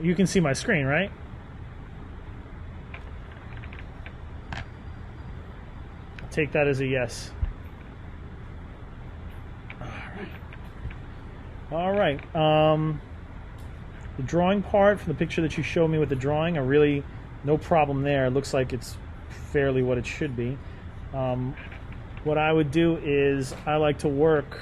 You can see my screen, right? I'll take that as a yes. All right. The drawing part from the picture that you showed me with the drawing, no problem there. It looks like it's fairly what it should be. What I would do is I like to work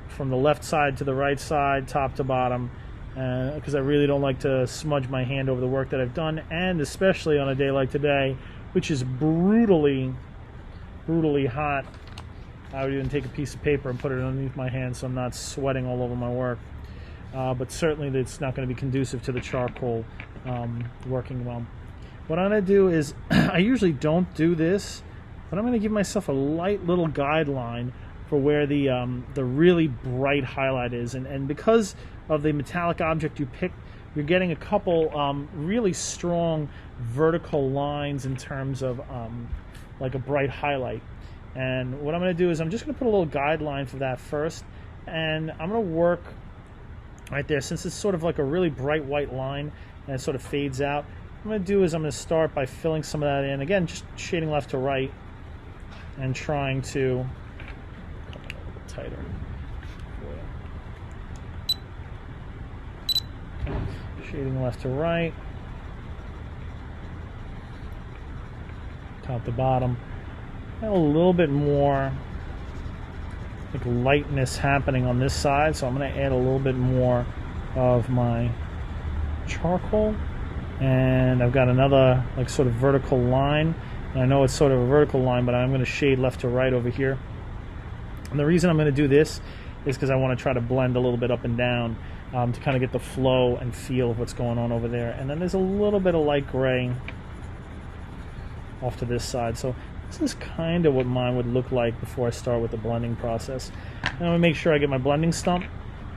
from the left side to the right side, top to bottom, because I really don't like to smudge my hand over the work that I've done, and especially on a day like today, which is brutally hot. I would even take a piece of paper and put it underneath my hand so I'm not sweating all over my work. But certainly it's not going to be conducive to the charcoal working well. What I'm going to do is, I usually don't do this, but I'm going to give myself a light little guideline for where the really bright highlight is. And because of the metallic object you picked, you're getting a couple really strong vertical lines in terms of like a bright highlight. And what I'm going to do is I'm just going to put a little guideline for that first, and I'm going to work right there. Since it's sort of like a really bright white line and it sort of fades out, what I'm going to do is I'm going to start by filling some of that in. Again, just shading left to right and trying to tighter. Shading left to right, top to bottom. A little bit more like lightness happening on this side, so I'm going to add a little bit more of my charcoal, and I've got another like sort of vertical line, and I know it's sort of a vertical line, but I'm going to shade left to right over here. And the reason I'm going to do this is because I want to try to blend a little bit up and down to kind of get the flow and feel of what's going on over there. And then there's a little bit of light gray off to this side, so this is kind of what mine would look like before I start with the blending process. And I'm going to make sure I get my blending stump.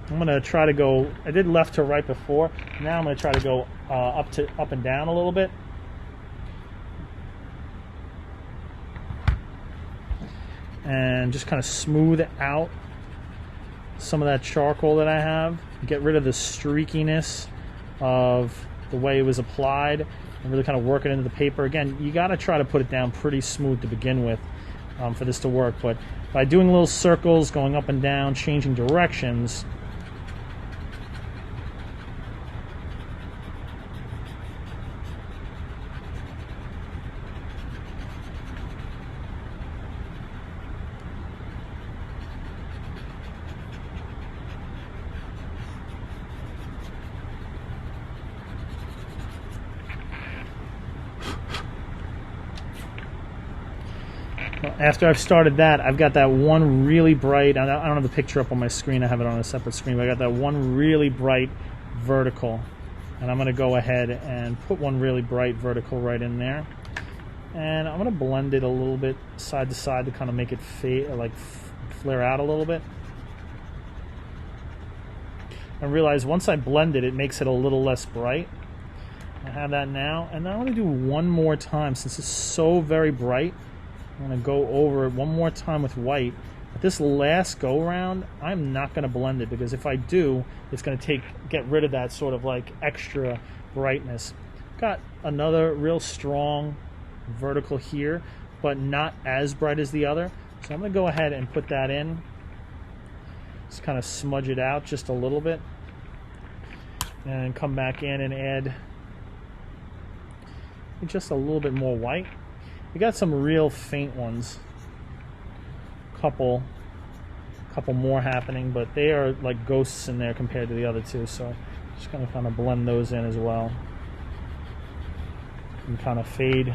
I'm going to try to go, I did left to right before, now I'm going to try to go up and down a little bit. And just kind of smooth out some of that charcoal that I have. Get rid of the streakiness of the way it was applied, and really kind of work it into the paper. Again, you got to try to put it down pretty smooth to begin with for this to work, but by doing little circles, going up and down, changing directions, after I've started that, I've got that one really bright, I don't have the picture up on my screen, I have it on a separate screen, but I got that one really bright vertical, and I'm going to go ahead and put one really bright vertical right in there, and I'm going to blend it a little bit side to side to kind of make it flare out a little bit. And realize once I blend it, it makes it a little less bright. I have that now, and I want to do one more time since it's so very bright. I'm going to go over it one more time with white. But this last go round, I'm not going to blend it, because if I do, it's going to get rid of that sort of like extra brightness. Got another real strong vertical here, but not as bright as the other. So I'm going to go ahead and put that in. Just kind of smudge it out just a little bit. And come back in and add just a little bit more white. We got some real faint ones, couple more happening, but they are like ghosts in there compared to the other two, so just gonna kind of blend those in as well and kind of fade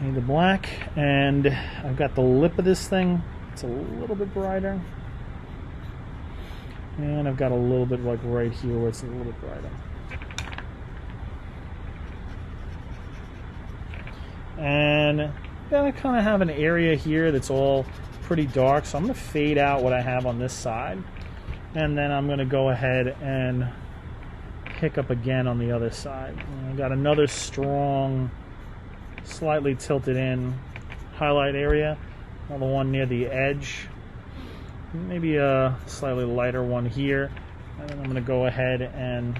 the black. And I've got the lip of this thing, it's a little bit brighter, and I've got a little bit like right here where it's a little bit brighter. And then I kind of have an area here that's all pretty dark, so I'm going to fade out what I have on this side, and then I'm going to go ahead and pick up again on the other side. And I got another strong, slightly tilted in highlight area, another one near the edge, maybe a slightly lighter one here, And then I'm going to go ahead and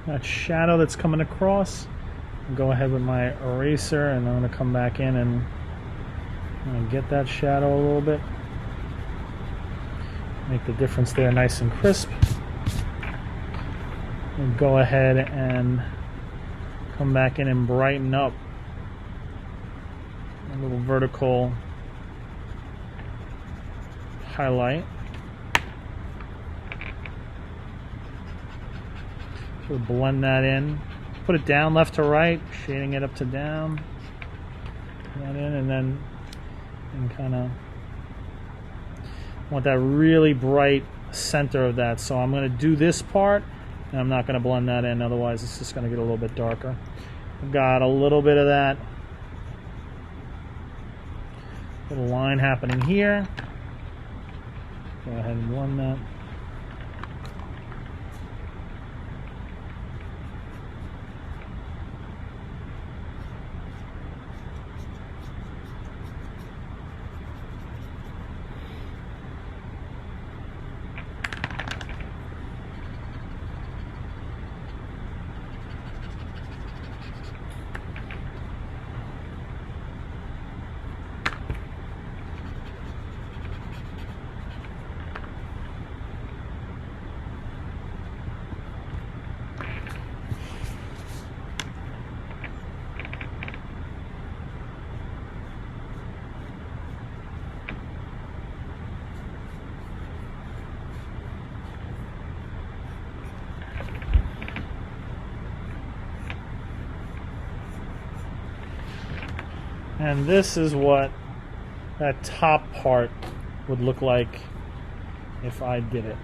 that shadow that's coming across, I'll go ahead with my eraser, and I'm going to come back in and get that shadow a little bit. Make the difference there nice and crisp. And go ahead and come back in and brighten up a little vertical highlight. We'll blend that in. Put it down left to right, shading it up to down. Put that in, and then kind of want that really bright center of that. So I'm going to do this part, and I'm not going to blend that in, otherwise it's just going to get a little bit darker. I've got a little bit of that little line happening here. Go ahead and blend that. And this is what that top part would look like if I did it.